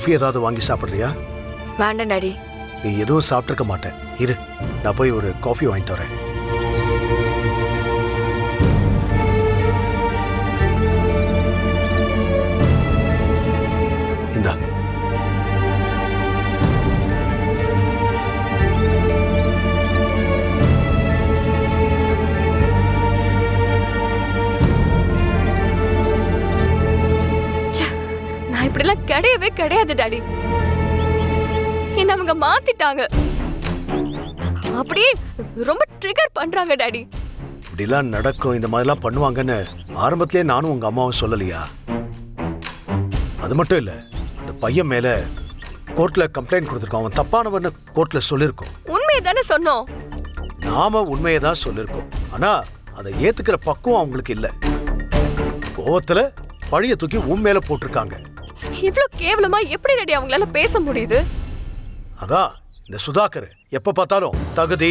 Coffee ஏதாவது வாங்கி சாப்பிட்றியா? வேண்டாம் டாடி. நீ எதுவும் சாப்பிட்ருக்க மாட்டேன். இரு, நான் போய் ஒரு காஃபி வாங்கிட்டு வரேன். இந்தா. நான் இப்படிலாம் கிடையவே கிடையாது டாடி. என்ன அவங்க மாத்திட்டாங்க. அப்படியே ரொம்ப ட்ரிகர் பண்றாங்க டாடி. இப்படிலாம் நடக்கும், இந்த மாதிரிலாம் பண்ணுவாங்கன்னு ஆரம்பத்திலே நானும் உங்க அம்மாவும் சொல்லலையா? அது மட்டும் இல்ல, அந்த பையன் மேல கோர்ட்ல கம்ப்ளைண்ட் கொடுத்துருக்கோம். அவன் தப்பானவன்னு கோர்ட்ல சொல்லியிருக்கோம். உண்மையை தானே சொன்னோம். நாம உண்மையை தான் சொல்லியிருக்கோம். ஆனா அதை ஏத்துக்கிற பக்குவம் அவங்களுக்கு இல்ல. கோவத்துல பழிய தூக்கி உன் மேல போட்டிருக்காங்க. இவ்ளோ கேவலமா எப்படி டாடி அவங்களால பேச முடியுது? அதான் இந்த சுதாகர் எப்ப பார்த்தாலும் தகுதி,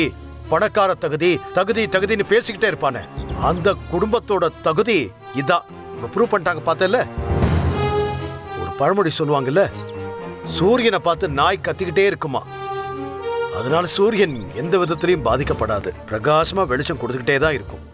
பணக்கார தகுதி, தகுதி தகுதின்னு பேசிக்கிட்டே இருப்பானே, அந்த குடும்பத்தோட தகுதி இதான். ப்ரூவ் பண்ணிட்டாங்க. பார்த்தல, ஒரு பழமொழி சொல்லுவாங்கல்ல, சூரியனை பார்த்து நாய் கத்திக்கிட்டே இருக்குமா. அதனால சூரியன் எந்த விதத்திலையும் பாதிக்கப்படாது, பிரகாசமா வெளிச்சம் கொடுத்துக்கிட்டே தான் இருக்கும்.